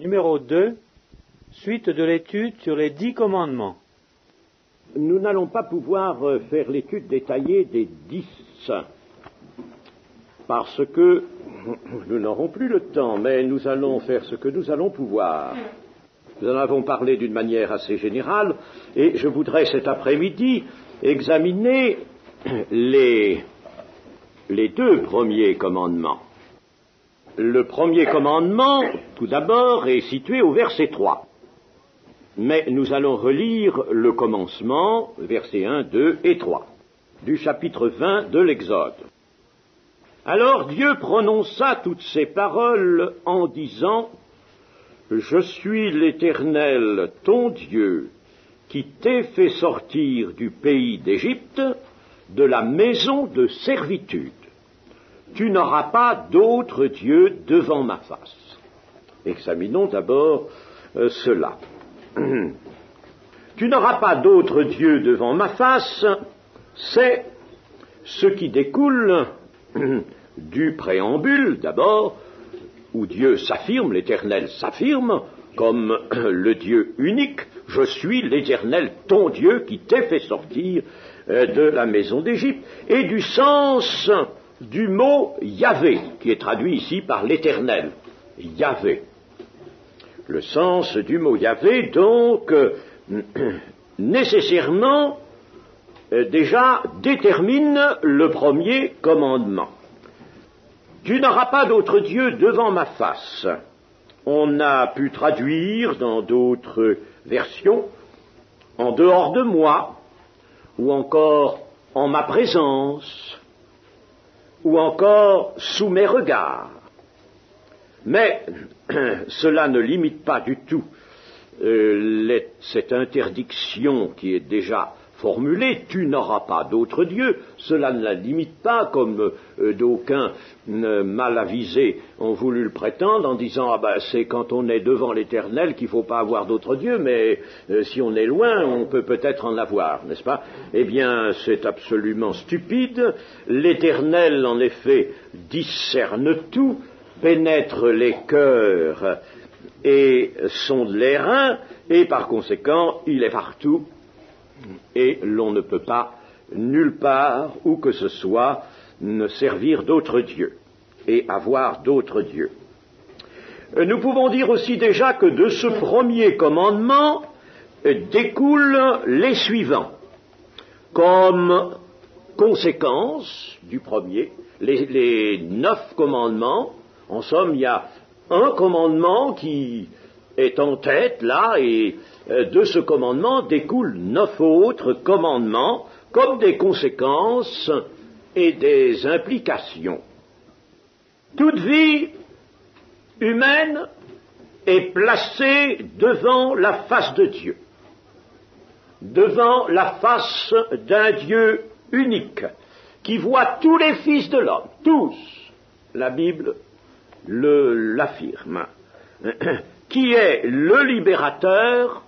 Numéro 2, suite de l'étude sur les 10 commandements. Nous n'allons pas pouvoir faire l'étude détaillée des 10, parce que nous n'aurons plus le temps, mais nous allons faire ce que nous allons pouvoir. Nous en avons parlé d'une manière assez générale, et je voudrais cet après-midi examiner les 2 premiers commandements. Le premier commandement, tout d'abord, est situé au verset 3. Mais nous allons relire le commencement, versets 1, 2 et 3, du chapitre 20 de l'Exode. Alors Dieu prononça toutes ces paroles en disant : « Je suis l'Éternel, ton Dieu, qui t'ai fait sortir du pays d'Égypte, de la maison de servitude. Tu n'auras pas d'autre Dieu devant ma face. » Examinons d'abord cela. Tu n'auras pas d'autre Dieu devant ma face, c'est ce qui découle du préambule d'abord, où Dieu s'affirme, l'Éternel s'affirme comme le Dieu unique. Je suis l'Éternel, ton Dieu, qui t'ai fait sortir de la maison d'Égypte, et du sens du mot Yahvé, qui est traduit ici par l'Éternel, Yahvé. Le sens du mot Yahvé, donc, nécessairement, déjà détermine le premier commandement. Tu n'auras pas d'autre Dieu devant ma face. On a pu traduire dans d'autres versions, en dehors de moi, ou encore en ma présence, ou encore sous mes regards. Mais cela ne limite pas du tout cette interdiction qui est déjà formulée, tu n'auras pas d'autre Dieu. Cela ne la limite pas, comme d'aucuns mal avisés ont voulu le prétendre, en disant c'est quand on est devant l'Éternel qu'il ne faut pas avoir d'autre Dieu, mais si on est loin, on peut peut-être en avoir, n'est-ce pas? Eh bien, c'est absolument stupide. L'Éternel, en effet, discerne tout, pénètre les cœurs et sonde les reins, et par conséquent, il est partout, et l'on ne peut pas, nulle part, où que ce soit, ne servir d'autres dieux, et avoir d'autres dieux. Nous pouvons dire aussi déjà que de ce premier commandement découlent les suivants, comme conséquence du premier, les 9 commandements. En somme, il y a un commandement qui est en tête, là, et de ce commandement découlent 9 autres commandements, comme des conséquences et des implications. Toute vie humaine est placée devant la face de Dieu, devant la face d'un Dieu unique, qui voit tous les fils de l'homme, tous, la Bible l'affirme, qui est le libérateur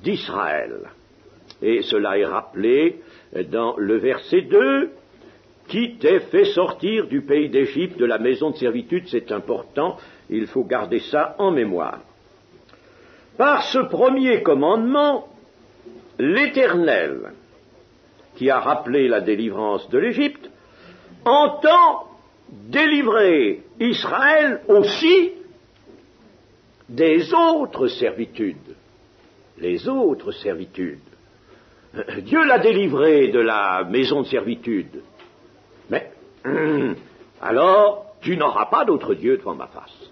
d'Israël. Et cela est rappelé dans le verset 2, qui t'ait fait sortir du pays d'Égypte, de la maison de servitude. C'est important, il faut garder ça en mémoire. Par ce premier commandement, l'Éternel, qui a rappelé la délivrance de l'Égypte, entend délivrer Israël aussi des autres servitudes. Les autres servitudes. Dieu l'a délivré de la maison de servitude. Mais, alors, tu n'auras pas d'autre Dieu devant ma face.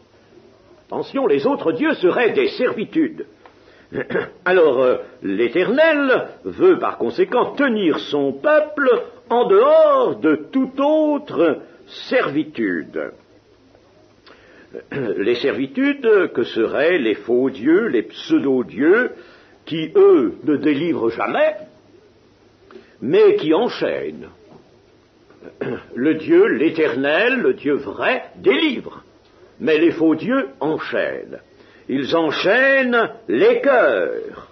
Attention, les autres dieux seraient des servitudes. Alors, l'Éternel veut par conséquent tenir son peuple en dehors de toute autre servitude. Les servitudes que seraient les faux dieux, les pseudo-dieux, qui, eux, ne délivrent jamais, mais qui enchaînent. Le Dieu, l'Éternel, le Dieu vrai, délivre, mais les faux dieux enchaînent. Ils enchaînent les cœurs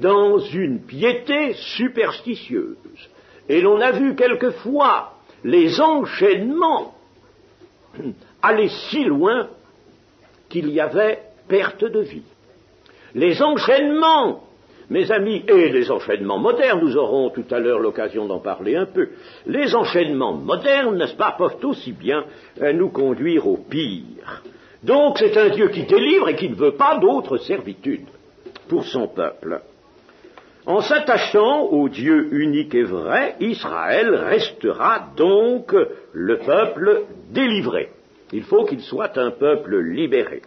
dans une piété superstitieuse. Et l'on a vu quelquefois les enchaînements aller si loin qu'il y avait perte de vie. Les enchaînements, mes amis, et les enchaînements modernes, nous aurons tout à l'heure l'occasion d'en parler un peu, les enchaînements modernes, n'est-ce pas, peuvent aussi bien nous conduire au pire. Donc c'est un Dieu qui délivre et qui ne veut pas d'autre servitude pour son peuple. En s'attachant au Dieu unique et vrai, Israël restera donc le peuple délivré. Il faut qu'il soit un peuple libéré.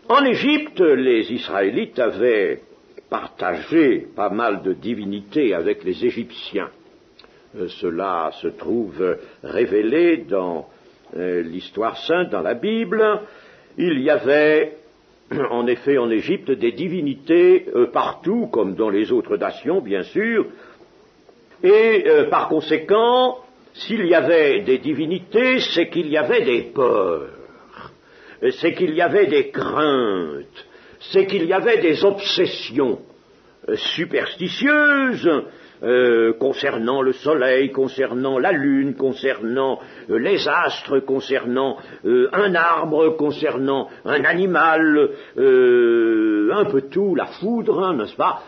En Égypte, les Israélites avaient partagé pas mal de divinités avec les Égyptiens. Cela se trouve révélé dans l'histoire sainte, dans la Bible. Il y avait en effet en Égypte des divinités partout, comme dans les autres nations, bien sûr, et par conséquent, s'il y avait des divinités, c'est qu'il y avait des peurs, c'est qu'il y avait des craintes, c'est qu'il y avait des obsessions superstitieuses concernant le soleil, concernant la lune, concernant les astres, concernant un arbre, concernant un animal, un peu tout, la foudre, n'est-ce pas,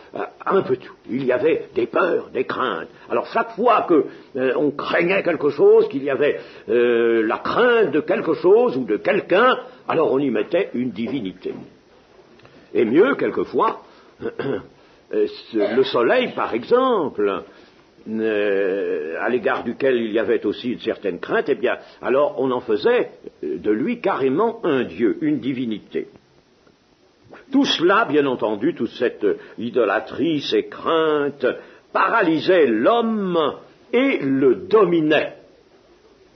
un peu tout. Il y avait des peurs, des craintes. Alors chaque fois qu'on craignait quelque chose, qu'il y avait la crainte de quelque chose ou de quelqu'un, alors on y mettait une divinité. Et mieux, quelquefois, le soleil, par exemple, à l'égard duquel il y avait aussi une certaine crainte, eh bien, alors on en faisait de lui carrément un dieu, une divinité. Tout cela, bien entendu, toute cette idolâtrie, ces craintes, paralysait l'homme et le dominait.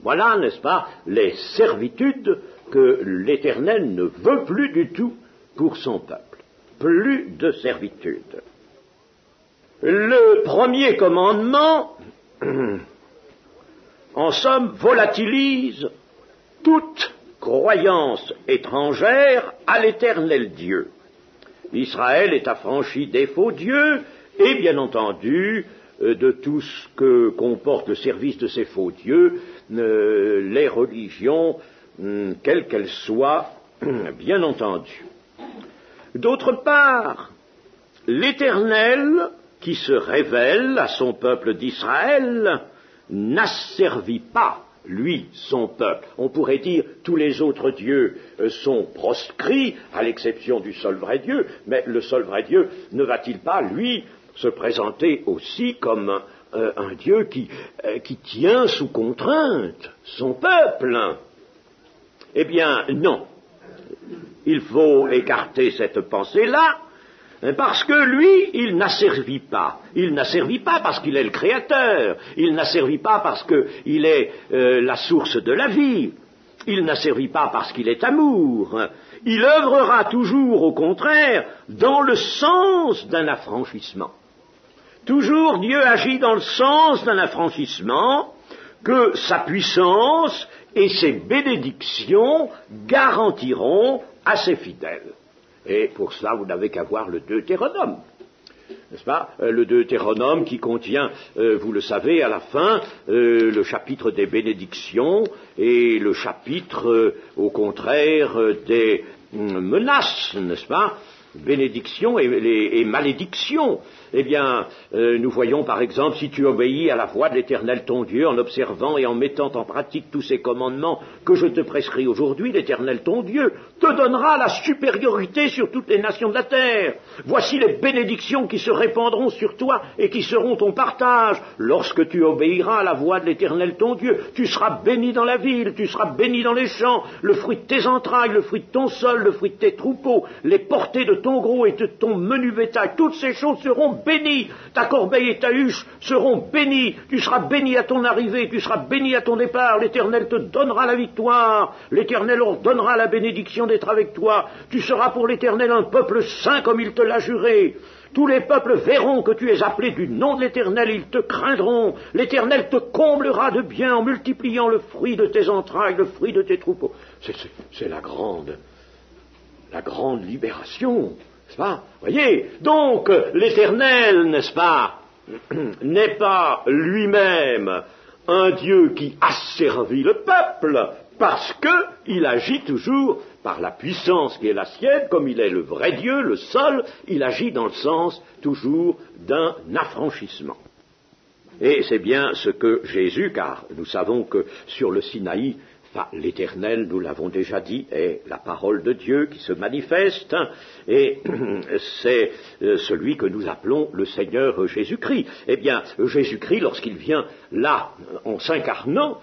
Voilà, n'est-ce pas, les servitudes que l'Éternel ne veut plus du tout pour son peuple. Plus de servitude. Le premier commandement, en somme, volatilise toute croyance étrangère à l'Éternel Dieu. Israël est affranchi des faux dieux et, bien entendu, de tout ce que comporte le service de ces faux dieux, les religions, quelles qu'elles soient, bien entendu. D'autre part, l'Éternel, qui se révèle à son peuple d'Israël, n'asservit pas, lui, son peuple. On pourrait dire tous les autres dieux sont proscrits, à l'exception du seul vrai Dieu, mais le seul vrai Dieu ne va-t-il pas, lui, se présenter aussi comme un Dieu qui tient sous contrainte son peuple? Eh bien, non. Il faut écarter cette pensée-là, parce que lui, il n'asservit pas. Il n'asservit pas parce qu'il est le Créateur. Il n'asservit pas parce qu'il est la source de la vie. Il n'asservit pas parce qu'il est amour. Il œuvrera toujours, au contraire, dans le sens d'un affranchissement. Toujours Dieu agit dans le sens d'un affranchissement que sa puissance et ses bénédictions garantiront à ses fidèles. Et pour cela, vous n'avez qu'à voir le Deutéronome, n'est-ce pas? Le Deutéronome qui contient, vous le savez, à la fin, le chapitre des bénédictions et le chapitre, au contraire, des menaces, n'est-ce pas? Bénédictions et malédictions. Eh bien, nous voyons par exemple, si tu obéis à la voix de l'Éternel ton Dieu, en observant et en mettant en pratique tous ces commandements que je te prescris aujourd'hui, l'Éternel ton Dieu te donnera la supériorité sur toutes les nations de la terre. Voici les bénédictions qui se répandront sur toi et qui seront ton partage. Lorsque tu obéiras à la voix de l'Éternel ton Dieu, tu seras béni dans la ville, tu seras béni dans les champs, le fruit de tes entrailles, le fruit de ton sol, le fruit de tes troupeaux, les portées de ton gros et de ton menu bétail, toutes ces choses seront bénies. Ta corbeille et ta huche seront bénies. Tu seras béni à ton arrivée, tu seras béni à ton départ. L'Éternel te donnera la victoire. L'Éternel ordonnera la bénédiction d'être avec toi. Tu seras pour l'Éternel un peuple saint comme il te l'a juré. Tous les peuples verront que tu es appelé du nom de l'Éternel, ils te craindront. L'Éternel te comblera de bien en multipliant le fruit de tes entrailles, le fruit de tes troupeaux. C'est la grande libération, n'est-ce pas? Voyez, donc l'Éternel, n'est-ce pas, n'est pas lui-même un Dieu qui asservit le peuple, parce qu'il agit toujours par la puissance qui est la sienne, comme il est le vrai Dieu, le seul, il agit dans le sens toujours d'un affranchissement. Et c'est bien ce que Jésus, car nous savons que sur le Sinaï, l'Éternel, nous l'avons déjà dit, est la parole de Dieu qui se manifeste, et c'est celui que nous appelons le Seigneur Jésus-Christ. Eh bien, Jésus-Christ, lorsqu'il vient là, en s'incarnant,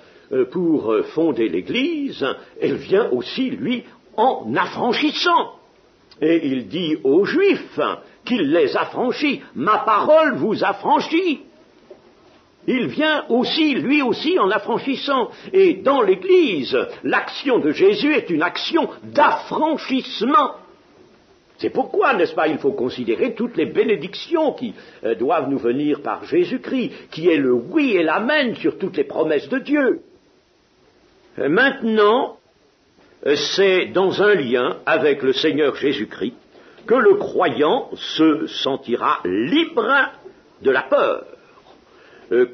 pour fonder l'Église, il vient aussi, lui, en affranchissant. Et il dit aux Juifs qu'il les affranchit. Ma parole vous affranchit. Il vient aussi, lui aussi, en affranchissant. Et dans l'Église, l'action de Jésus est une action d'affranchissement. C'est pourquoi, n'est-ce pas, il faut considérer toutes les bénédictions qui doivent nous venir par Jésus-Christ, qui est le oui et l'amen sur toutes les promesses de Dieu. Maintenant, c'est dans un lien avec le Seigneur Jésus-Christ que le croyant se sentira libre de la peur,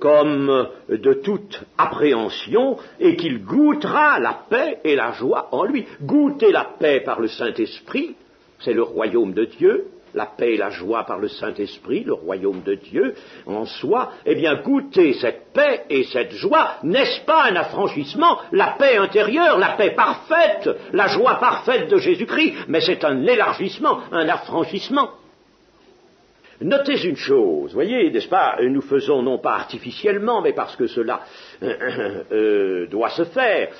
comme de toute appréhension, et qu'il goûtera la paix et la joie en lui. Goûter la paix par le Saint-Esprit, c'est le royaume de Dieu. La paix et la joie par le Saint-Esprit, le royaume de Dieu en soi. Eh bien, goûter cette paix et cette joie, n'est-ce pas un affranchissement? La paix intérieure, la paix parfaite, la joie parfaite de Jésus-Christ, mais c'est un élargissement, un affranchissement. Notez une chose, voyez, n'est-ce pas, nous faisons non pas artificiellement, mais parce que cela doit se faire,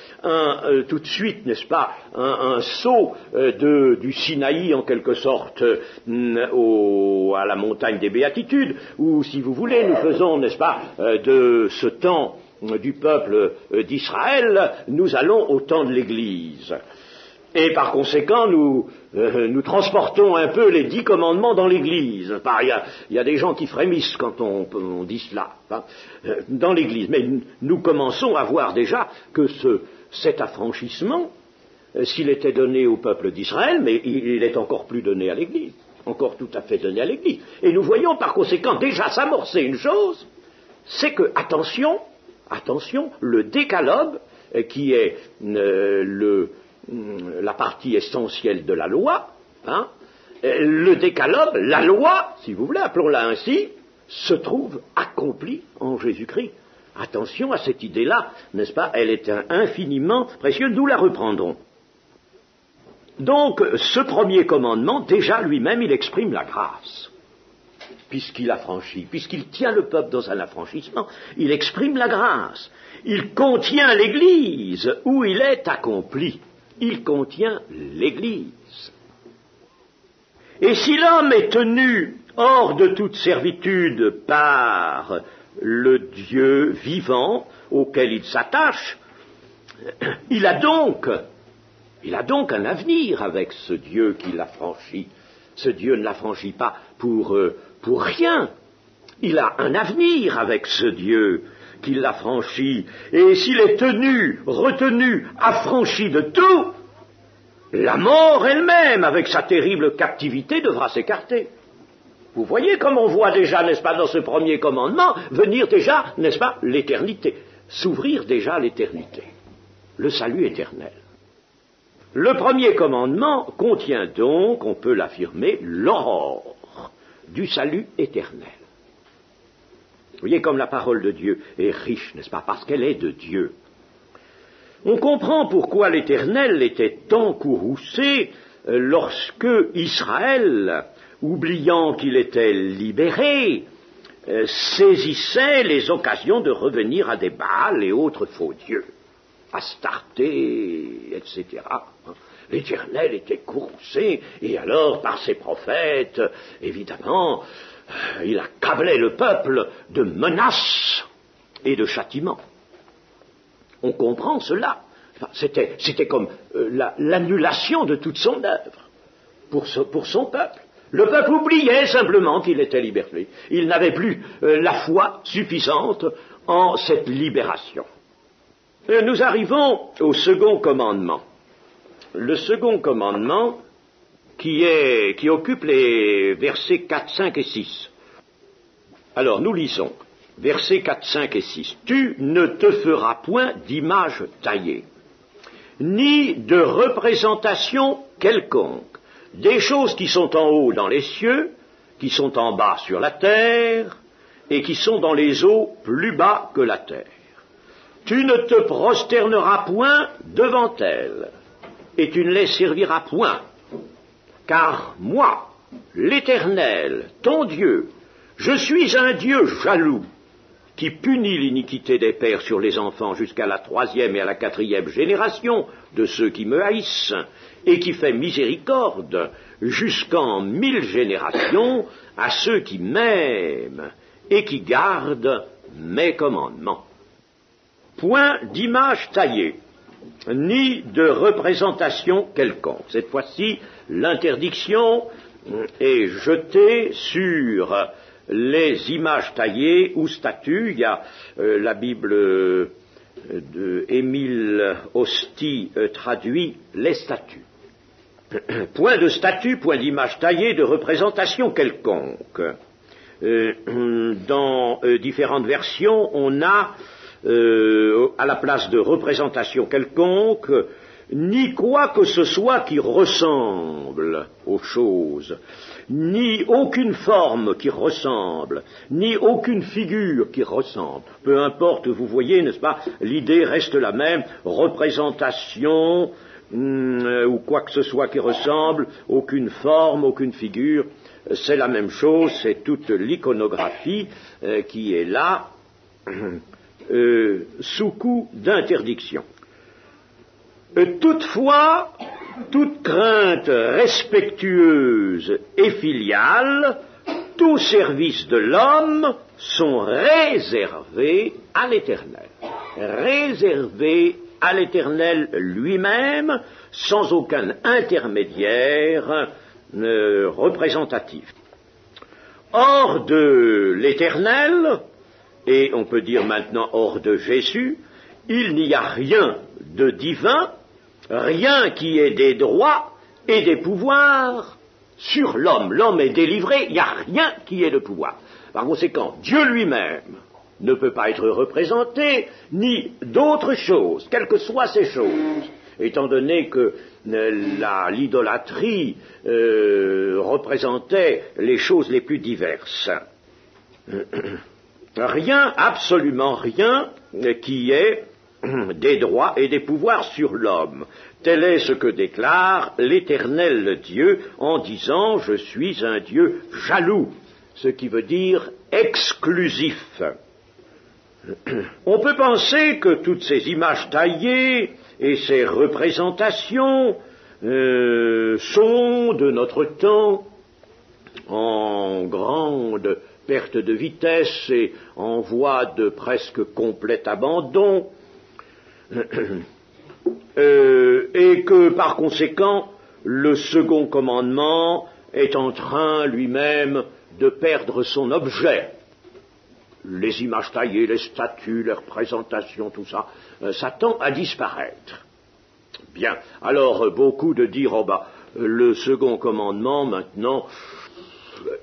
tout de suite, n'est-ce pas, un saut du Sinaï en quelque sorte à la montagne des Béatitudes, ou si vous voulez, nous faisons, n'est-ce pas, de ce temps du peuple d'Israël, nous allons au temps de l'Église. Et par conséquent, nous transportons un peu les 10 commandements dans l'Église. Il y a des gens qui frémissent quand on dit cela, dans l'Église. Mais nous commençons à voir déjà que cet affranchissement, s'il était donné au peuple d'Israël, mais il est encore plus donné à l'Église, encore tout à fait donné à l'Église. Et nous voyons par conséquent déjà s'amorcer une chose, c'est que, attention, le décalogue, qui est la partie essentielle de la loi, le décalogue, la loi, si vous voulez, appelons-la ainsi, se trouve accomplie en Jésus-Christ. Attention à cette idée-là, n'est-ce pas? Elle est infiniment précieuse, nous la reprendrons. Donc, ce premier commandement, déjà lui-même, il exprime la grâce, puisqu'il affranchit, puisqu'il tient le peuple dans un affranchissement, il exprime la grâce. Il contient l'Église où il est accompli. Il contient l'Église. Et si l'homme est tenu hors de toute servitude par le Dieu vivant auquel il s'attache, il a donc un avenir avec ce Dieu qui l'affranchit. Ce Dieu ne l'affranchit pas pour rien. Il a un avenir avec ce Dieu qui l'affranchit. Et s'il est retenu, affranchi de tout, la mort elle-même, avec sa terrible captivité, devra s'écarter. Vous voyez comme on voit déjà, n'est-ce pas, dans ce premier commandement, venir déjà, n'est-ce pas, l'éternité, s'ouvrir déjà l'éternité, le salut éternel. Le premier commandement contient donc, on peut l'affirmer, l'aurore du salut éternel. Vous voyez comme la parole de Dieu est riche, n'est-ce pas, parce qu'elle est de Dieu. On comprend pourquoi l'Éternel était tant courroucé lorsque Israël, oubliant qu'il était libéré, saisissait les occasions de revenir à des Baals et autres faux dieux, Astarté, etc. L'Éternel était courroucé, et alors, par ses prophètes, évidemment, il accablait le peuple de menaces et de châtiments. On comprend cela. Enfin, c'était comme l'annulation de toute son œuvre pour son peuple. Le peuple oubliait simplement qu'il était libéré. Il n'avait plus la foi suffisante en cette libération. Nous arrivons au second commandement. Le second commandement qui occupe les versets 4, 5 et 6. Alors, nous lisons, versets 4, 5 et 6. « Tu ne te feras point d'image taillée, ni de représentation quelconque, des choses qui sont en haut dans les cieux, qui sont en bas sur la terre, et qui sont dans les eaux plus bas que la terre. Tu ne te prosterneras point devant elles, et tu ne les serviras point, car moi, l'Éternel, ton Dieu, je suis un Dieu jaloux, qui punit l'iniquité des pères sur les enfants jusqu'à la 3e et à la 4e génération de ceux qui me haïssent, et qui fait miséricorde jusqu'en 1000 générations à ceux qui m'aiment et qui gardent mes commandements. Point d'image taillée, ni de représentation quelconque. Cette fois-ci, l'interdiction est jetée sur les images taillées ou statues. Il y a la Bible d'Émile Osty traduit les statues. Point de statue, point d'image taillée, de représentation quelconque. Dans différentes versions, on a à la place de représentation quelconque, ni quoi que ce soit qui ressemble aux choses, ni aucune forme qui ressemble, ni aucune figure qui ressemble. Peu importe, vous voyez, n'est-ce pas, l'idée reste la même, représentation, ou quoi que ce soit qui ressemble, aucune forme, aucune figure, c'est la même chose, c'est toute l'iconographie qui est là, sous coup d'interdiction. Toutefois, toute crainte respectueuse et filiale, tous services de l'homme sont réservés à l'Éternel. Réservés à l'Éternel lui-même, sans aucun intermédiaire représentatif. Hors de l'Éternel, et on peut dire maintenant hors de Jésus, il n'y a rien de divin, rien qui ait des droits et des pouvoirs sur l'homme. L'homme est délivré, il n'y a rien qui ait de pouvoir. Par conséquent, Dieu lui-même ne peut pas être représenté, ni d'autres choses, quelles que soient ces choses, étant donné que l'idolâtrie représentait les choses les plus diverses. Rien, absolument rien, qui ait des droits et des pouvoirs sur l'homme. Tel est ce que déclare l'Éternel Dieu en disant « Je suis un Dieu jaloux », ce qui veut dire exclusif. On peut penser que toutes ces images taillées et ces représentations sont de notre temps en grande perte de vitesse et en voie de presque complet abandon, et que par conséquent le second commandement est en train lui-même de perdre son objet. Les images taillées, les statues, les représentations, tout ça, ça tend à disparaître. Bien, alors beaucoup de dire, le second commandement maintenant,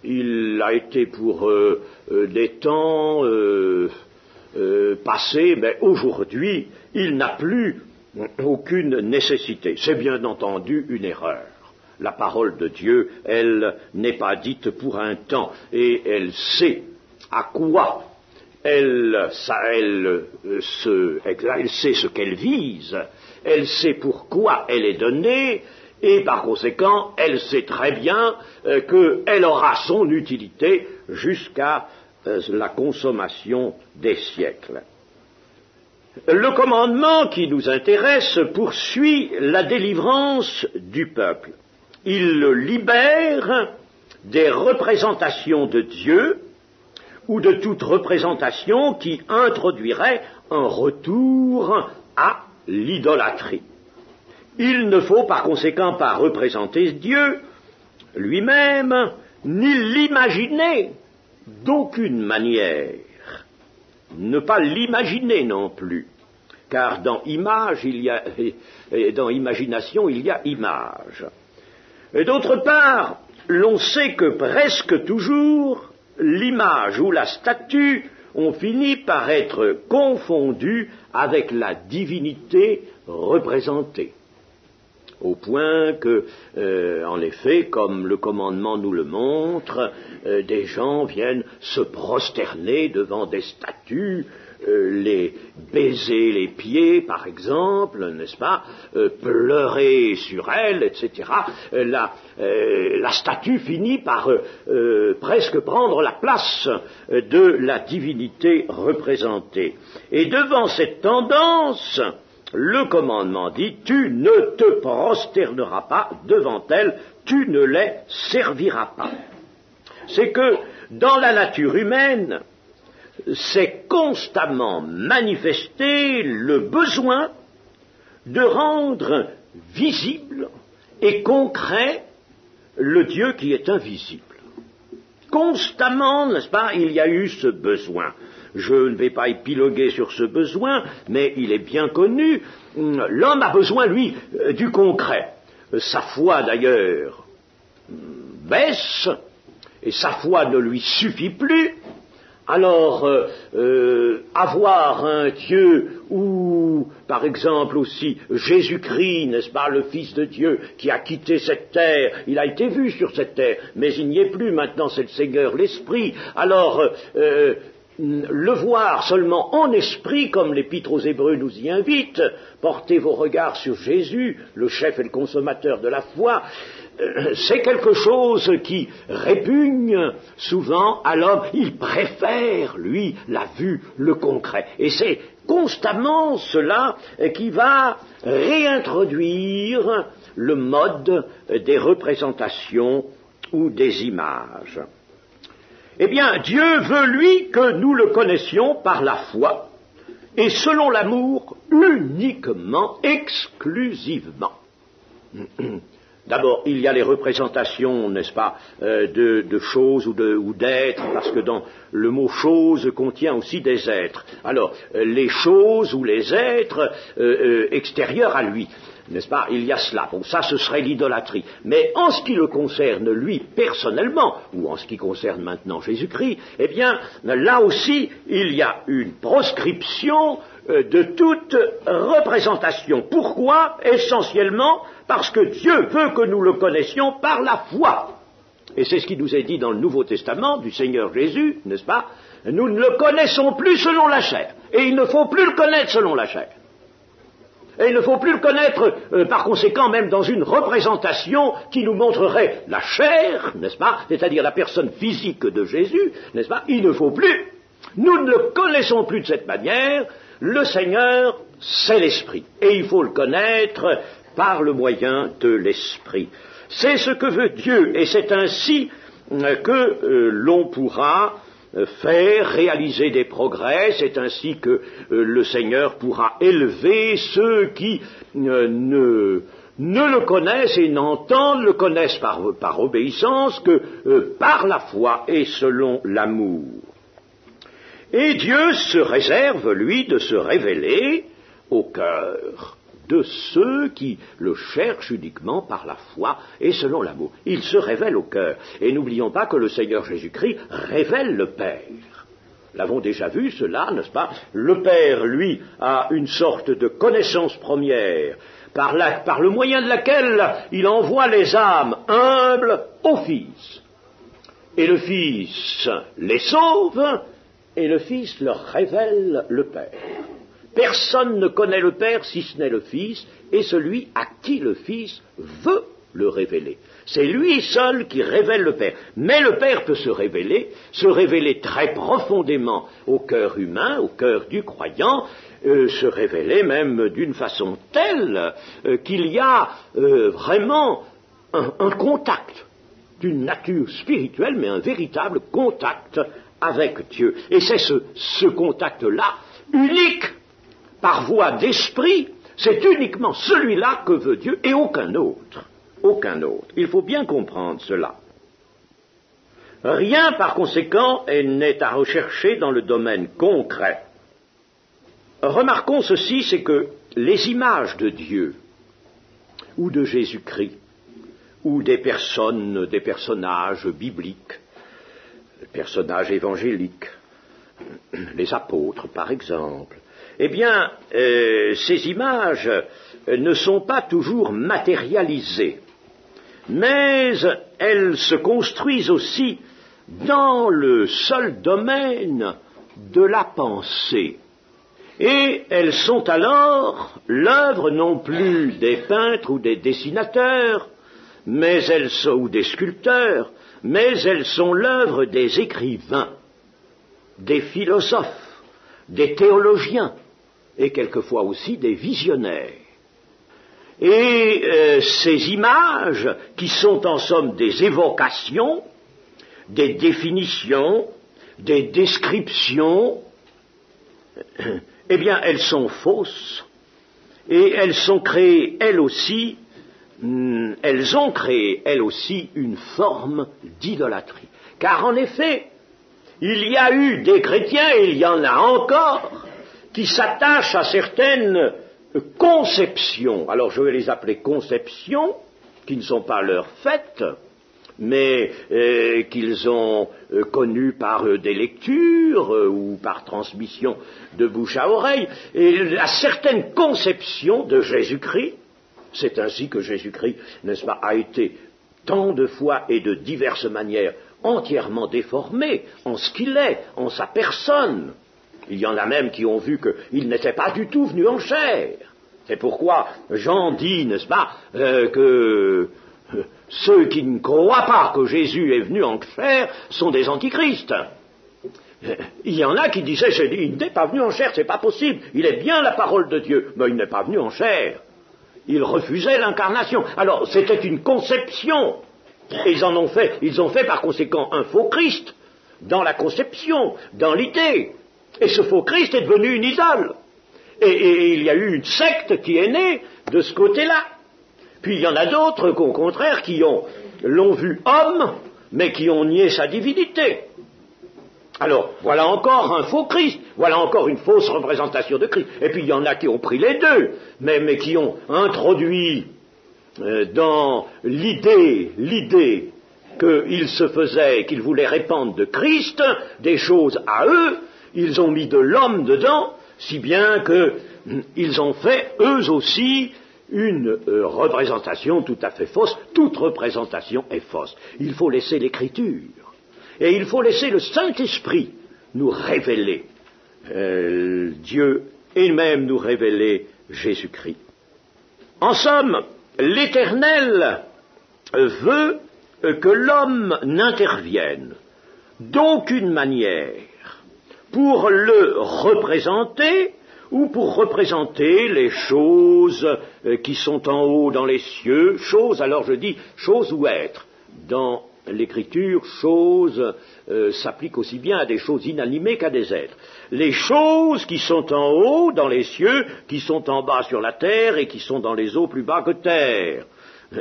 il a été pour des temps passés, mais aujourd'hui, il n'a plus aucune nécessité. C'est bien entendu une erreur. La parole de Dieu, elle n'est pas dite pour un temps, et elle sait à quoi elle sait ce qu'elle vise, elle sait pourquoi elle est donnée, et par conséquent, elle sait très bien qu'elle aura son utilité jusqu'à la consommation des siècles. Le commandement qui nous intéresse poursuit la délivrance du peuple. Il le libère des représentations de Dieu ou de toute représentation qui introduirait un retour à l'idolâtrie. Il ne faut par conséquent pas représenter Dieu lui-même, ni l'imaginer d'aucune manière. Ne pas l'imaginer non plus, car dans image dans imagination il y a image. Et d'autre part, l'on sait que presque toujours l'image ou la statue on finit par être confondu avec la divinité représentée. Au point que, en effet, comme le commandement nous le montre, des gens viennent se prosterner devant des statues, les baiser les pieds, par exemple, n'est-ce pas, pleurer sur elles, etc. La statue finit par presque prendre la place de la divinité représentée. Et devant cette tendance, le commandement dit, tu ne te prosterneras pas devant elles, tu ne les serviras pas. C'est que dans la nature humaine, c'est constamment manifesté le besoin de rendre visible et concret le Dieu qui est invisible. Constamment, n'est-ce pas, il y a eu ce besoin. Je ne vais pas épiloguer sur ce besoin, mais il est bien connu. L'homme a besoin, lui, du concret. Sa foi, d'ailleurs, baisse, et sa foi ne lui suffit plus. Alors, avoir un Dieu ou, par exemple aussi, Jésus-Christ, n'est-ce pas, le Fils de Dieu, qui a quitté cette terre, il a été vu sur cette terre, mais il n'y est plus, maintenant c'est le Seigneur, l'Esprit. Alors, le voir seulement en esprit, comme l'Épître aux Hébreux nous y invite, portez vos regards sur Jésus, le chef et le consommateur de la foi, c'est quelque chose qui répugne souvent à l'homme. Il préfère, lui, la vue, le concret. Et c'est constamment cela qui va réintroduire le mode des représentations ou des images. Eh bien, Dieu veut, lui, que nous le connaissions par la foi, et selon l'amour, uniquement, exclusivement. D'abord, il y a les représentations, n'est-ce pas, de choses ou d'êtres, parce que dans le mot « chose » contient aussi des êtres. Alors, les choses ou les êtres extérieurs à lui, n'est-ce pas, il y a cela. Bon, ça, ce serait l'idolâtrie. Mais en ce qui le concerne, lui, personnellement, ou en ce qui concerne maintenant Jésus-Christ, eh bien, là aussi, il y a une proscription de toute représentation. Pourquoi? Essentiellement parce que Dieu veut que nous le connaissions par la foi. Et c'est ce qui nous est dit dans le Nouveau Testament du Seigneur Jésus, n'est-ce pas? Nous ne le connaissons plus selon la chair. Et il ne faut plus le connaître selon la chair. Et il ne faut plus le connaître, par conséquent, même dans une représentation qui nous montrerait la chair, n'est-ce pas? C'est-à-dire la personne physique de Jésus, n'est-ce pas? Il ne faut plus. Nous ne le connaissons plus de cette manière. Le Seigneur, c'est l'Esprit. Et il faut le connaître par le moyen de l'Esprit. C'est ce que veut Dieu, et c'est ainsi que l'on pourra faire réaliser des progrès, c'est ainsi que le Seigneur pourra élever ceux qui ne le connaissent et n'entendent, le connaissent par obéissance que par la foi et selon l'amour. Et Dieu se réserve, lui, de se révéler au cœur de ceux qui le cherchent uniquement par la foi et selon l'amour. Il se révèle au cœur. Et n'oublions pas que le Seigneur Jésus-Christ révèle le Père. L'avons déjà vu cela, n'est-ce pas? Le Père, lui, a une sorte de connaissance première par le moyen de laquelle il envoie les âmes humbles au Fils. Et le Fils les sauve, et le Fils leur révèle le Père. Personne ne connaît le Père si ce n'est le Fils, et celui à qui le Fils veut le révéler. C'est lui seul qui révèle le Père. Mais le Père peut se révéler très profondément au cœur humain, au cœur du croyant, se révéler même d'une façon telle qu'il y a vraiment un contact d'une nature spirituelle, mais un véritable contact avec Dieu. Et c'est ce contact-là, unique, par voie d'esprit, c'est uniquement celui-là que veut Dieu et aucun autre. Aucun autre. Il faut bien comprendre cela. Rien, par conséquent, n'est à rechercher dans le domaine concret. Remarquons ceci, c'est que les images de Dieu, ou de Jésus-Christ, ou des personnages bibliques, personnages évangéliques, les apôtres par exemple, eh bien, ces images ne sont pas toujours matérialisées, mais elles se construisent aussi dans le seul domaine de la pensée. Et elles sont alors l'œuvre non plus des peintres ou des dessinateurs, ou des sculpteurs, mais elles sont l'œuvre des écrivains, des philosophes, des théologiens, et quelquefois aussi des visionnaires. Et ces images, qui sont en somme des évocations, des définitions, des descriptions, eh bien, elles sont fausses, et elles ont créé, elles aussi, une forme d'idolâtrie. Car en effet, il y a eu des chrétiens, et il y en a encore, qui s'attachent à certaines conceptions. Alors je vais les appeler conceptions, qui ne sont pas leurs faits, mais qu'ils ont connues par des lectures ou par transmission de bouche à oreille, et à certaines conceptions de Jésus-Christ. C'est ainsi que Jésus-Christ, n'est-ce pas, a été tant de fois et de diverses manières entièrement déformé en ce qu'il est, en sa personne. Il y en a même qui ont vu qu'il n'était pas du tout venu en chair. C'est pourquoi Jean dit, n'est-ce pas, que ceux qui ne croient pas que Jésus est venu en chair sont des antichrists. Il y en a qui disaient, il n'est pas venu en chair, c'est pas possible, il est bien la parole de Dieu, mais il n'est pas venu en chair. Ils refusaient l'incarnation. Alors, c'était une conception. Et ils ont fait par conséquent un faux Christ dans la conception, dans l'idée. Et ce faux Christ est devenu une idole. Et il y a eu une secte qui est née de ce côté-là. Puis il y en a d'autres, au contraire, qui l'ont vu homme, mais qui ont nié sa divinité. Alors, voilà encore un faux Christ, voilà encore une fausse représentation de Christ. Et puis il y en a qui ont pris les deux, mais qui ont introduit dans l'idée qu'ils se faisaient, qu'ils voulaient répandre de Christ, des choses à eux, ils ont mis de l'homme dedans, si bien qu'ils ont fait, eux aussi, une représentation tout à fait fausse. Toute représentation est fausse. Il faut laisser l'Écriture. Et il faut laisser le Saint-Esprit nous révéler Dieu et même nous révéler Jésus-Christ. En somme, l'Éternel veut que l'homme n'intervienne d'aucune manière pour le représenter ou pour représenter les choses qui sont en haut dans les cieux, choses, alors je dis choses ou êtres. Dans l'Écriture, choses s'applique aussi bien à des choses inanimées qu'à des êtres. Les choses qui sont en haut dans les cieux, qui sont en bas sur la terre et qui sont dans les eaux plus bas que terre.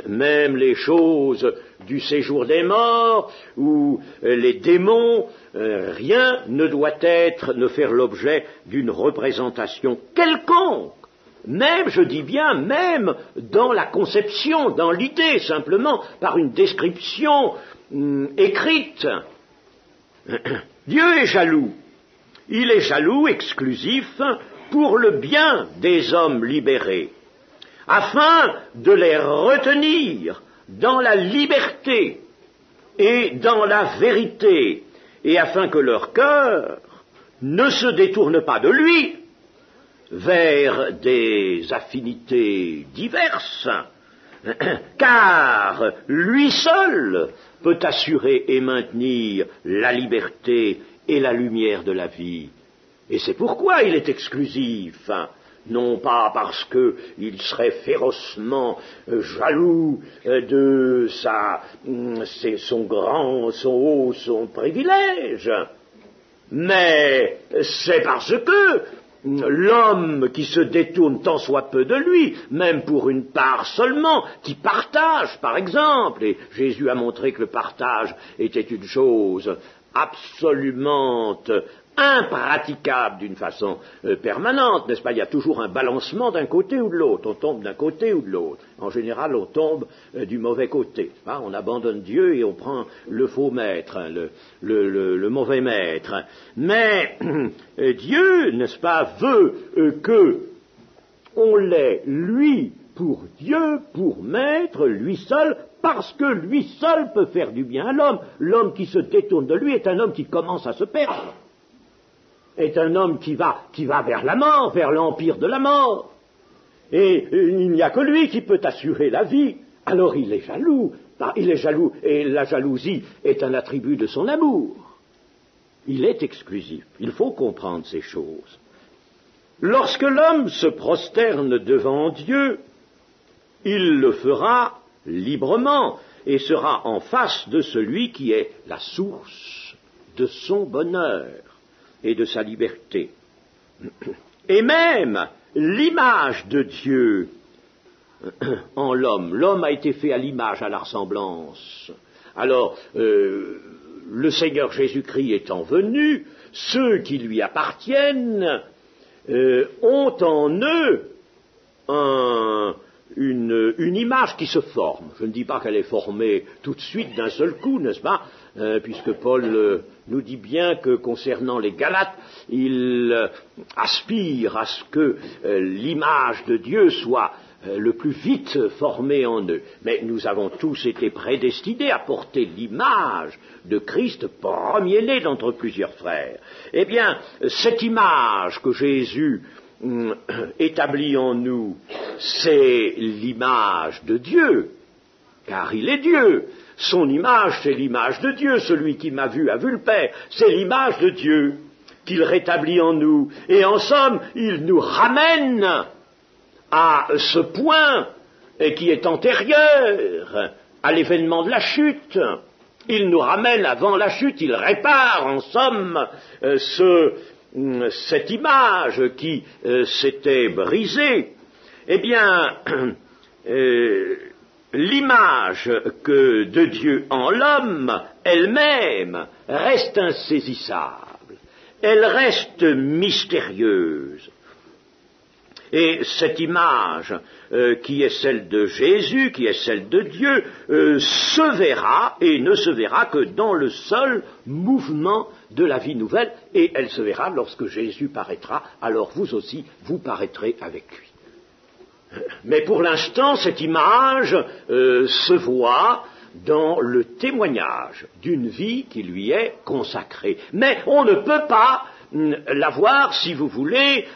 Même les choses du séjour des morts ou les démons, rien ne doit ne faire l'objet d'une représentation quelconque. Même, je dis bien, même dans la conception, dans l'idée, simplement par une description écrite. Dieu est jaloux. Il est jaloux exclusif pour le bien des hommes libérés, afin de les retenir dans la liberté et dans la vérité, et afin que leur cœur ne se détourne pas de lui vers des affinités diverses, car lui seul peut assurer et maintenir la liberté et la lumière de la vie. Et c'est pourquoi il est exclusif, non pas parce qu'il serait férocement jaloux de son haut, son privilège, mais c'est parce que l'homme qui se détourne tant soit peu de lui, même pour une part seulement, qui partage, par exemple, et Jésus a montré que le partage était une chose absolument impraticable d'une façon permanente, n'est-ce pas? Il y a toujours un balancement d'un côté ou de l'autre, on tombe d'un côté ou de l'autre. En général, on tombe du mauvais côté. On abandonne Dieu et on prend le faux maître, le mauvais maître. Mais Dieu, n'est-ce pas, veut que on l'ait, lui, pour Dieu, pour maître, lui seul, parce que lui seul peut faire du bien à l'homme. L'homme qui se détourne de lui est un homme qui commence à se perdre. Est un homme qui va vers la mort, vers l'empire de la mort. Et il n'y a que lui qui peut assurer la vie. Alors il est jaloux. Il est jaloux, et la jalousie est un attribut de son amour. Il est exclusif. Il faut comprendre ces choses. Lorsque l'homme se prosterne devant Dieu, il le fera librement et sera en face de celui qui est la source de son bonheur et de sa liberté. Et même l'image de Dieu en l'homme. L'homme a été fait à l'image, à la ressemblance. Alors, le Seigneur Jésus-Christ étant venu, ceux qui lui appartiennent ont en eux une image qui se forme. Je ne dis pas qu'elle est formée tout de suite d'un seul coup, n'est-ce pas, puisque Paul nous dit bien que concernant les Galates, il aspire à ce que l'image de Dieu soit le plus vite formée en eux. Mais nous avons tous été prédestinés à porter l'image de Christ, premier-né d'entre plusieurs frères. Eh bien, cette image que Jésus établi en nous, c'est l'image de Dieu, car il est Dieu. Son image, c'est l'image de Dieu. Celui qui m'a vu a vu le Père. C'est l'image de Dieu qu'il rétablit en nous. Et en somme, il nous ramène à ce point qui est antérieur à l'événement de la chute. Il nous ramène avant la chute, il répare en somme cette image qui s'était brisée. Eh bien, l'image de Dieu en l'homme, elle-même, reste insaisissable. Elle reste mystérieuse. Et cette image qui est celle de Jésus, qui est celle de Dieu, se verra et ne se verra que dans le seul mouvement de la vie nouvelle, et elle se verra lorsque Jésus paraîtra, alors vous aussi, vous paraîtrez avec lui. Mais pour l'instant, cette image se voit dans le témoignage d'une vie qui lui est consacrée. Mais on ne peut pas la voir, si vous voulez,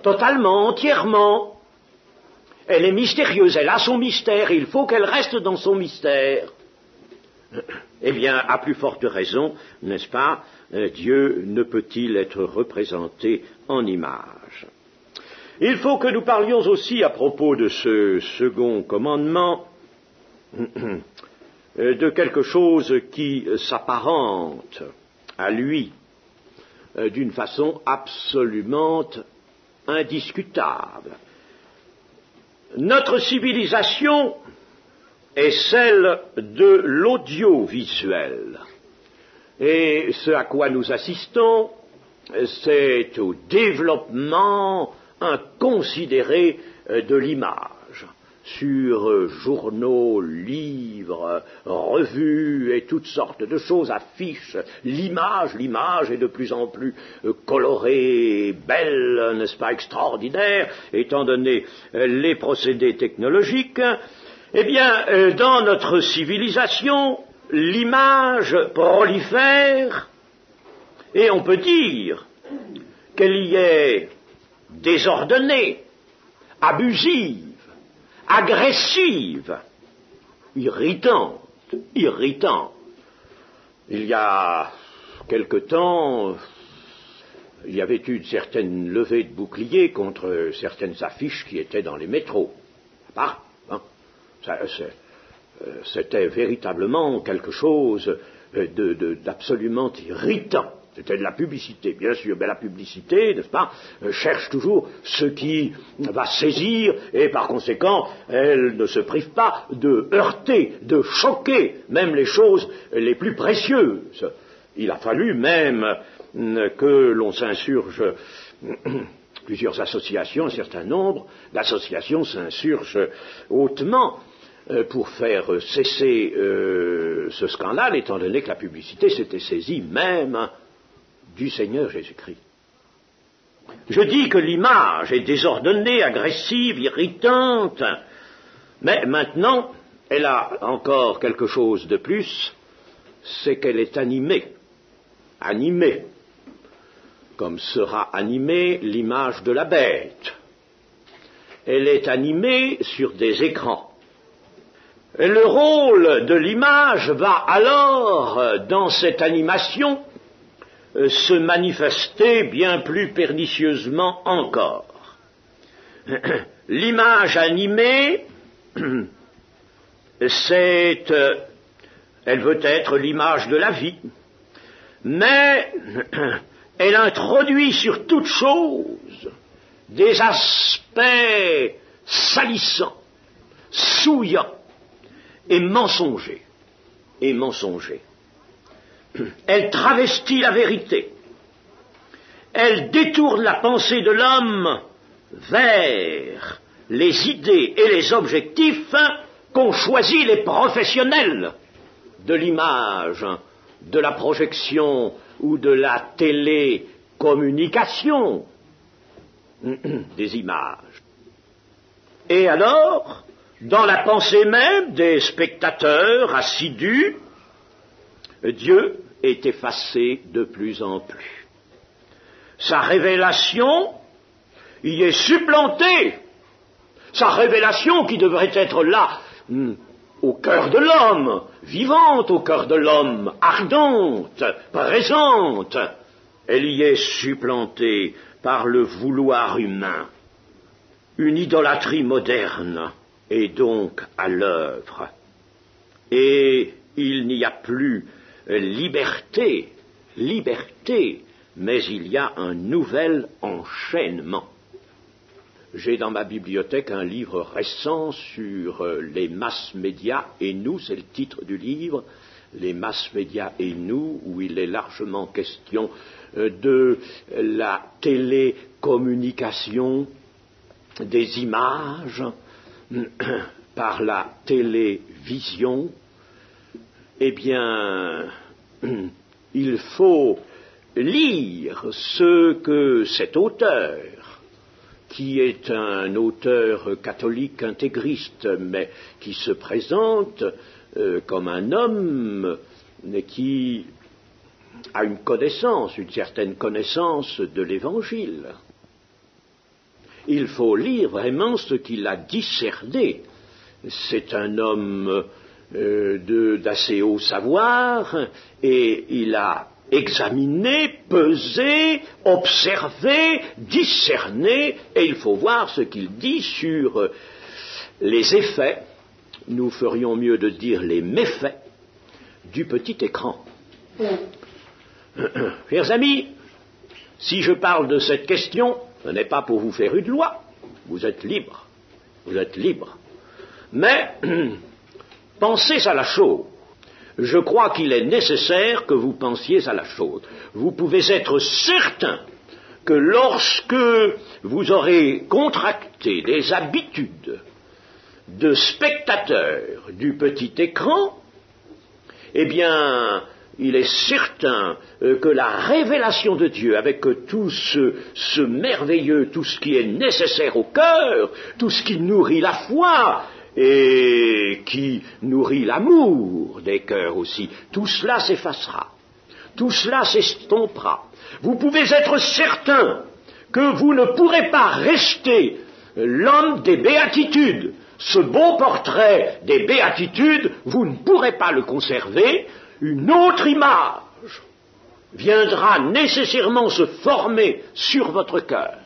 totalement, entièrement. Elle est mystérieuse, elle a son mystère, et il faut qu'elle reste dans son mystère. Eh bien, à plus forte raison, n'est-ce pas, Dieu ne peut-il être représenté en image. Il faut que nous parlions aussi à propos de ce second commandement de quelque chose qui s'apparente à lui d'une façon absolument indiscutable. Notre civilisation est celle de l'audiovisuel. Et ce à quoi nous assistons, c'est au développement inconsidéré de l'image. Sur journaux, livres, revues et toutes sortes de choses, affiches, l'image est de plus en plus colorée, belle, n'est-ce pas, extraordinaire, étant donné les procédés technologiques. Eh bien, dans notre civilisation, l'image prolifère, et on peut dire qu'elle y est désordonnée, abusive, agressive, irritante. Il y a quelque temps, il y avait eu une certaine levée de boucliers contre certaines affiches qui étaient dans les métros. C'était véritablement quelque chose d'absolument irritant. C'était de la publicité, bien sûr, mais la publicité, n'est-ce pas, cherche toujours ce qui va saisir, et par conséquent, elle ne se prive pas de heurter, de choquer, même les choses les plus précieuses. Il a fallu même que l'on s'insurge, plusieurs associations, un certain nombre d'associations s'insurgent hautement pour faire cesser ce scandale, étant donné que la publicité s'était saisie même du Seigneur Jésus-Christ. Je dis que l'image est désordonnée, agressive, irritante, mais maintenant, elle a encore quelque chose de plus, c'est qu'elle est animée, comme sera animée l'image de la bête. Elle est animée sur des écrans. Et le rôle de l'image va alors, dans cette animation, se manifester bien plus pernicieusement encore. L'image animée, elle veut être l'image de la vie, mais elle introduit sur toute chose des aspects salissants, souillants et mensongers. Elle travestit la vérité. Elle détourne la pensée de l'homme vers les idées et les objectifs qu'ont choisis les professionnels de l'image, de la projection ou de la télécommunication des images. Et alors, dans la pensée même des spectateurs assidus, Dieu est effacé de plus en plus. Sa révélation y est supplantée. Sa révélation qui devrait être là, au cœur de l'homme, vivante au cœur de l'homme, ardente, présente, elle y est supplantée par le vouloir humain. Une idolâtrie moderne est donc à l'œuvre. Et il n'y a plus liberté, mais il y a un nouvel enchaînement. J'ai dans ma bibliothèque un livre récent sur les masses médias et nous, c'est le titre du livre, les masses médias et nous, où il est largement question de la télécommunication des images par la télévision. Eh bien, il faut lire ce que cet auteur, qui est un auteur catholique intégriste, mais qui se présente comme un homme qui a une certaine connaissance de l'Évangile. Il faut lire vraiment ce qu'il a discerné. C'est un homme d'assez haut savoir, et il a examiné, pesé, observé, discerné, et il faut voir ce qu'il dit sur les effets, nous ferions mieux de dire les méfaits, du petit écran. Chers amis, si je parle de cette question, ce n'est pas pour vous faire une loi, vous êtes libres, mais pensez à la chose. Je crois qu'il est nécessaire que vous pensiez à la chose. Vous pouvez être certain que lorsque vous aurez contracté des habitudes de spectateur du petit écran, eh bien, il est certain que la révélation de Dieu, avec tout ce merveilleux, tout ce qui est nécessaire au cœur, tout ce qui nourrit la foi, et qui nourrit l'amour des cœurs aussi, tout cela s'effacera, tout cela s'estompera. Vous pouvez être certain que vous ne pourrez pas rester l'homme des béatitudes. Ce beau portrait des béatitudes, vous ne pourrez pas le conserver. Une autre image viendra nécessairement se former sur votre cœur,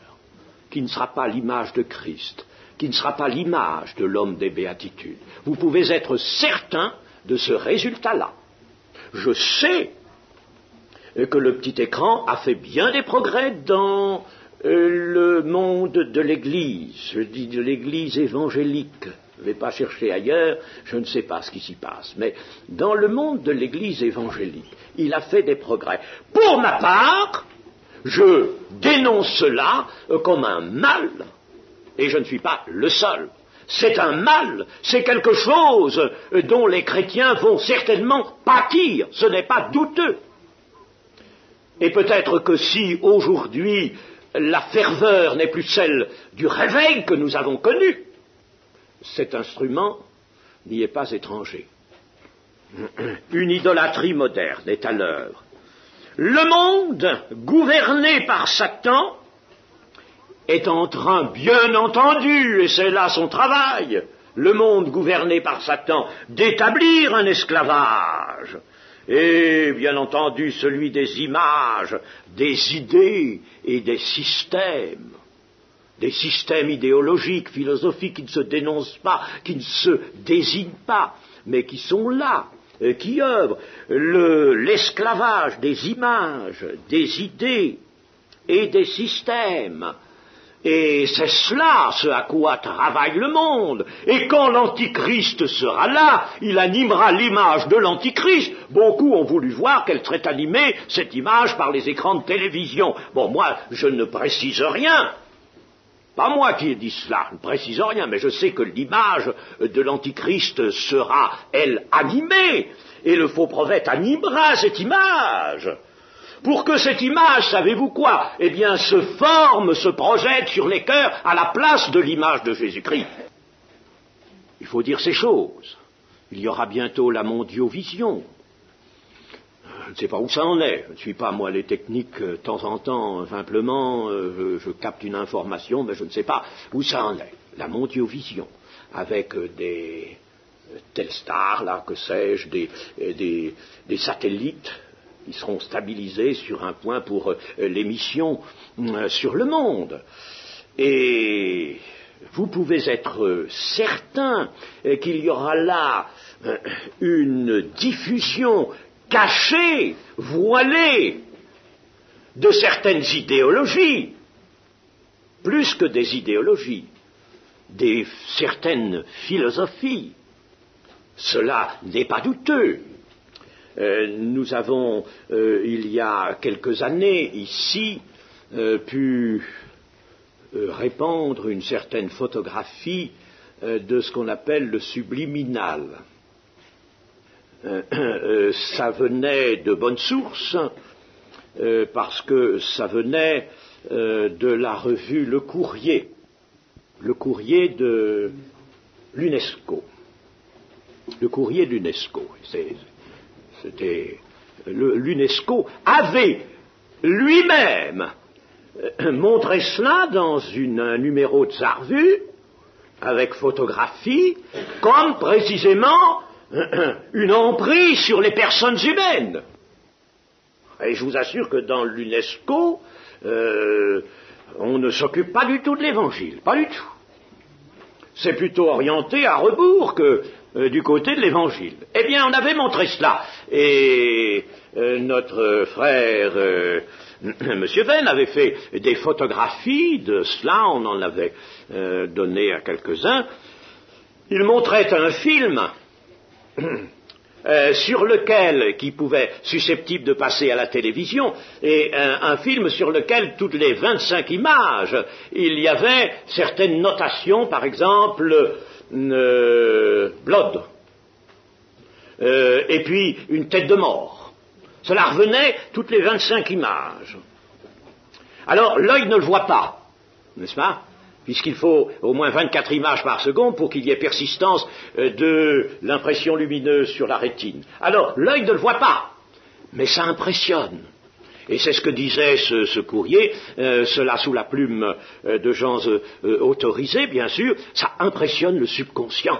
qui ne sera pas l'image de Christ, qui ne sera pas l'image de l'homme des béatitudes. Vous pouvez être certain de ce résultat-là. Je sais que le petit écran a fait bien des progrès dans le monde de l'Église, je dis de l'Église évangélique, Je ne vais pas chercher ailleurs, je ne sais pas ce qui s'y passe. Mais dans le monde de l'Église évangélique, il a fait des progrès. Pour ma part, je dénonce cela comme un mal, et je ne suis pas le seul. C'est un mal, c'est quelque chose dont les chrétiens vont certainement pâtir, ce n'est pas douteux. Et peut-être que si aujourd'hui la ferveur n'est plus celle du réveil que nous avons connu, cet instrument n'y est pas étranger. Une idolâtrie moderne est à l'œuvre. Le monde, gouverné par Satan, est en train, bien entendu, et c'est là son travail, le monde gouverné par Satan, d'établir un esclavage. Et bien entendu celui des images, des idées et des systèmes idéologiques, philosophiques qui ne se dénoncent pas, qui ne se désignent pas, mais qui sont là, qui œuvrent. L'esclavage des images, des idées et des systèmes. Et c'est cela ce à quoi travaille le monde. Et quand l'Antichrist sera là, il animera l'image de l'Antichrist. Beaucoup ont voulu voir qu'elle serait animée, cette image, par les écrans de télévision. Bon, moi, je ne précise rien. Pas moi qui ai dit cela, je ne précise rien, mais je sais que l'image de l'Antichrist sera, elle, animée. Et le faux prophète animera cette image. Pour que cette image, savez-vous quoi? Eh bien, se forme, se projette sur les cœurs à la place de l'image de Jésus-Christ. Il faut dire ces choses. Il y aura bientôt la mondiovision. Je ne sais pas où ça en est. Je ne suis pas, moi, les techniques, de temps en temps, simplement, je capte une information, mais je ne sais pas où ça en est. La mondiovision, avec des Telstar, là, que sais-je, des satellites, qui seront stabilisés sur un point pour l'émission sur le monde. Et vous pouvez être certain qu'il y aura là une diffusion cachée, voilée, de certaines idéologies, plus que des idéologies, certaines philosophies. Cela n'est pas douteux. Nous avons, il y a quelques années, ici, pu répandre une certaine photographie de ce qu'on appelle le subliminal. Ça venait de bonnes sources, parce que ça venait de la revue Le Courrier de l'UNESCO. Le Courrier de l'UNESCO. L'UNESCO avait lui-même montré cela dans un numéro de sa revue, avec photographie, comme précisément une emprise sur les personnes humaines. Et je vous assure que dans l'UNESCO, on ne s'occupe pas du tout de l'Évangile, pas du tout. C'est plutôt orienté à rebours que du côté de l'Évangile. Eh bien, on avait montré cela. Et notre frère, M. Venn, avait fait des photographies de cela, on en avait donné à quelques-uns. Il montrait un film sur lequel, qui pouvait, susceptible de passer à la télévision, et un film sur lequel, toutes les 25 images, il y avait certaines notations, par exemple, blood, et puis une tête de mort. Cela revenait toutes les 25 images. Alors, l'œil ne le voit pas, n'est-ce pas? Puisqu'il faut au moins 24 images par seconde pour qu'il y ait persistance de l'impression lumineuse sur la rétine. Alors, l'œil ne le voit pas, mais ça impressionne. Et c'est ce que disait ce courrier, cela sous la plume de gens autorisés, bien sûr, ça impressionne le subconscient.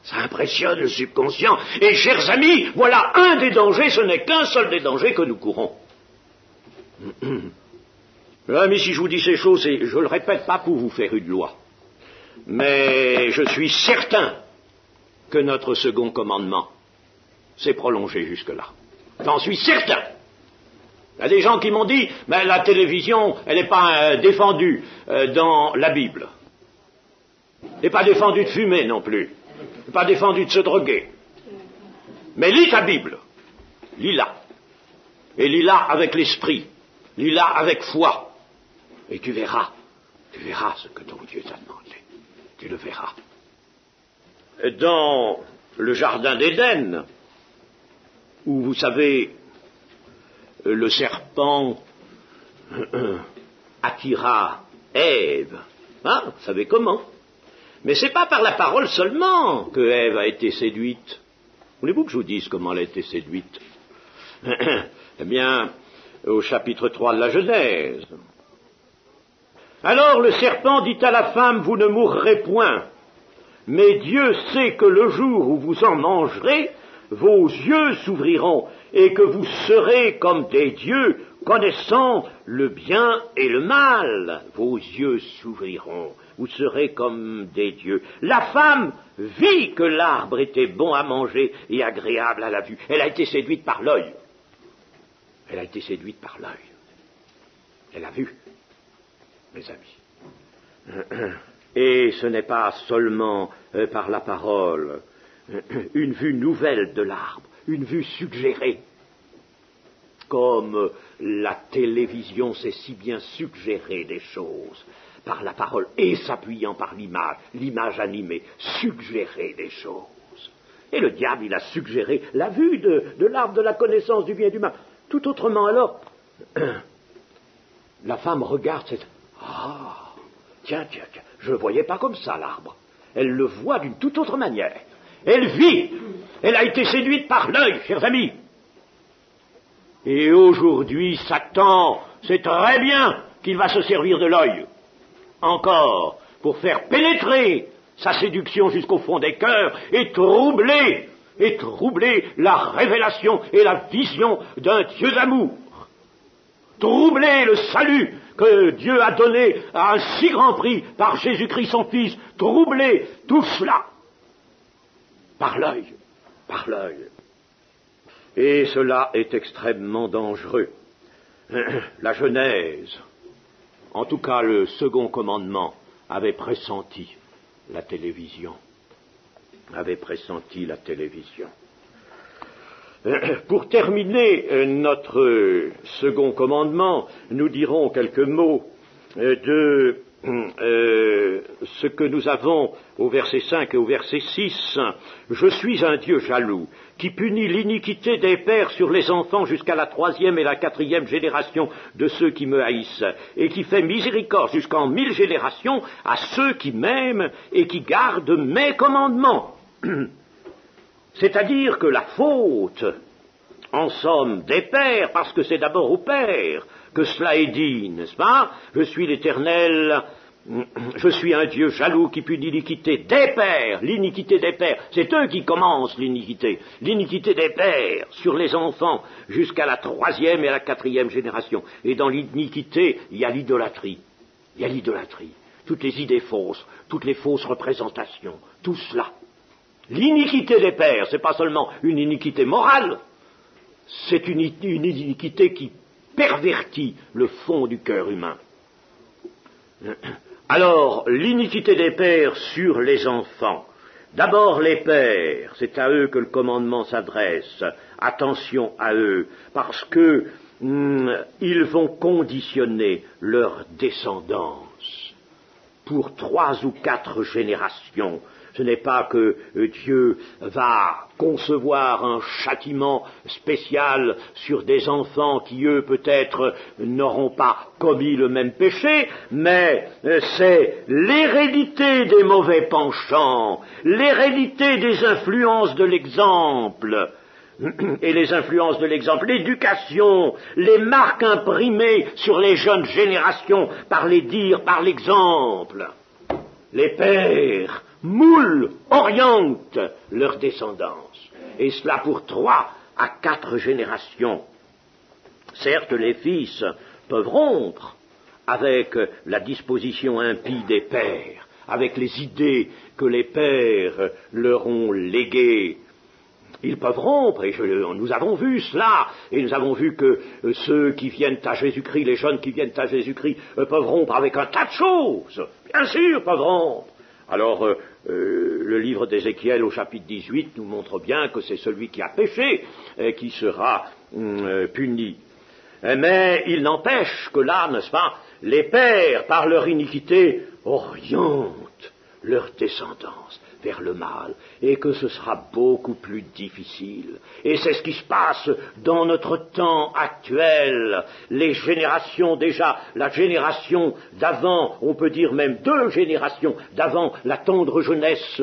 Ça impressionne le subconscient. Et chers amis, voilà un des dangers, ce n'est qu'un seul des dangers que nous courons. Mais si je vous dis ces choses, je ne le répète pas pour vous faire une loi. Mais je suis certain que notre second commandement s'est prolongé jusque-là. J'en suis certain. Il y a des gens qui m'ont dit, mais la télévision, elle n'est pas défendue dans la Bible. n'est pas défendu de fumer non plus, n'est pas défendu de se droguer. Mais lis ta Bible, lis-la, et lis-la avec l'esprit, lis-la avec foi, et tu verras ce que ton Dieu t'a demandé, tu le verras. Dans le jardin d'Éden, où vous savez, le serpent attira Ève, hein, vous savez comment? Mais c'est pas par la parole seulement que Ève a été séduite. Voulez-vous que je vous dise comment elle a été séduite? Eh bien, au chapitre 3 de la Genèse. Alors le serpent dit à la femme, vous ne mourrez point, mais Dieu sait que le jour où vous en mangerez, vos yeux s'ouvriront, et que vous serez comme des dieux, connaissant le bien et le mal. Vos yeux s'ouvriront, vous serez comme des dieux. La femme vit que l'arbre était bon à manger et agréable à la vue. Elle a été séduite par l'œil. Elle a été séduite par l'œil. Elle a vu, mes amis. Et ce n'est pas seulement par la parole, une vue nouvelle de l'arbre, une vue suggérée, comme la télévision sait si bien suggérer des choses, par la parole, et s'appuyant par l'image animée, suggérer des choses. Et le diable, il a suggéré la vue de l'arbre de la connaissance du bien et du mal. Tout autrement alors, la femme regarde cette... Ah, tiens, je ne voyais pas comme ça l'arbre. Elle le voit d'une toute autre manière. Elle vit, elle a été séduite par l'œil, chers amis. Et aujourd'hui, Satan sait très bien qu'il va se servir de l'œil, encore, pour faire pénétrer sa séduction jusqu'au fond des cœurs et troubler la révélation et la vision d'un Dieu d'amour. Troubler le salut que Dieu a donné à un si grand prix par Jésus-Christ son Fils. Troubler tout cela par l'œil. Et cela est extrêmement dangereux. La Genèse, en tout cas le second commandement, avait pressenti la télévision. Pour terminer notre second commandement, nous dirons quelques mots de ce que nous avons au verset 5 et au verset 6. Je suis un Dieu jaloux, qui punit l'iniquité des pères sur les enfants jusqu'à la 3e et la 4e génération de ceux qui me haïssent, et qui fait miséricorde jusqu'en 1000 générations à ceux qui m'aiment et qui gardent mes commandements. C'est-à-dire que la faute, en somme, des pères, parce que c'est d'abord aux pères que cela est dit, n'est-ce pas? Je suis l'Éternel, je suis un Dieu jaloux qui punit l'iniquité des pères, l'iniquité des pères, c'est eux qui commencent l'iniquité des pères sur les enfants jusqu'à la 3e et la 4e génération. Et dans l'iniquité, il y a l'idolâtrie, toutes les idées fausses, toutes les fausses représentations, tout cela. L'iniquité des pères, c'est pas seulement une iniquité morale, c'est une iniquité qui pervertit le fond du cœur humain. Alors, l'iniquité des pères sur les enfants. D'abord les pères, c'est à eux que le commandement s'adresse. Attention à eux, parce que ils vont conditionner leur descendance pour 3 ou 4 générations. Ce n'est pas que Dieu va concevoir un châtiment spécial sur des enfants qui, eux, peut-être, n'auront pas commis le même péché, mais c'est l'hérédité des mauvais penchants, l'hérédité des influences de l'exemple. Et les influences de l'exemple, l'éducation, les marques imprimées sur les jeunes générations par les dires, par l'exemple. Les pères moulent, orientent leur descendance, et cela pour 3 à 4 générations. Certes, les fils peuvent rompre avec la disposition impie des pères, avec les idées que les pères leur ont léguées. Ils peuvent rompre, et nous avons vu cela, et nous avons vu que ceux qui viennent à Jésus-Christ, les jeunes qui viennent à Jésus-Christ, peuvent rompre avec un tas de choses, bien sûr, peuvent rompre Alors, le livre d'Ézéchiel au chapitre 18 nous montre bien que c'est celui qui a péché qui sera puni. Mais il n'empêche que là, n'est-ce pas, les pères, par leur iniquité, orientent leur descendance vers le mal, et que ce sera beaucoup plus difficile. Et c'est ce qui se passe dans notre temps actuel. Les générations déjà, la génération d'avant, on peut dire même 2 générations d'avant la tendre jeunesse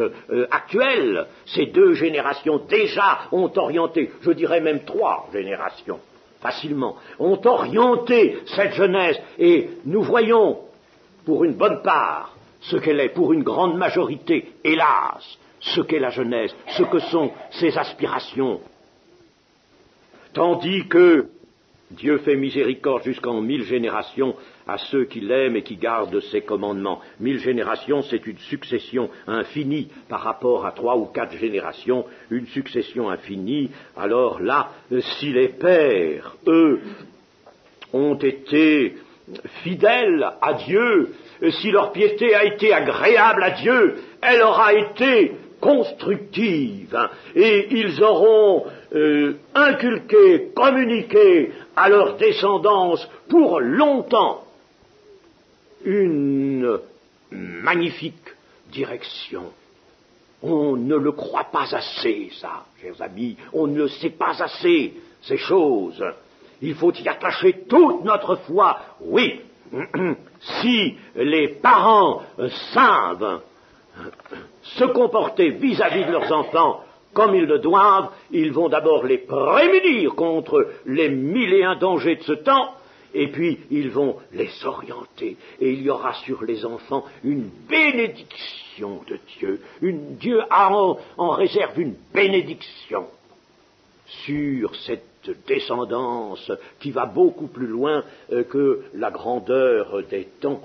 actuelle, ces 2 générations déjà ont orienté, je dirais même 3 générations, facilement, ont orienté cette jeunesse, et nous voyons, pour une bonne part, ce qu'elle est, pour une grande majorité, hélas, ce qu'est la jeunesse, ce que sont ses aspirations. Tandis que Dieu fait miséricorde jusqu'en 1000 générations à ceux qui l'aiment et qui gardent ses commandements. 1000 générations, c'est une succession infinie par rapport à 3 ou 4 générations, une succession infinie. Alors là, si les pères, eux, ont été fidèles à Dieu, si leur piété a été agréable à Dieu, elle aura été constructive, et ils auront inculqué, communiqué à leur descendance pour longtemps une magnifique direction. On ne le croit pas assez, ça, chers amis, on ne le sait pas assez, ces choses. Il faut y attacher toute notre foi, oui. Si les parents savent se comporter vis-à-vis de leurs enfants comme ils le doivent, ils vont d'abord les prémunir contre les 1001 dangers de ce temps, et puis ils vont les orienter, et il y aura sur les enfants une bénédiction de Dieu. Dieu a en réserve une bénédiction sur cette descendance qui va beaucoup plus loin que la grandeur des temps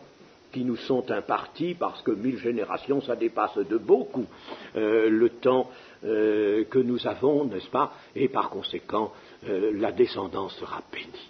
qui nous sont impartis, parce que 1000 générations, ça dépasse de beaucoup le temps que nous avons, n'est-ce pas, et par conséquent, la descendance sera bénie.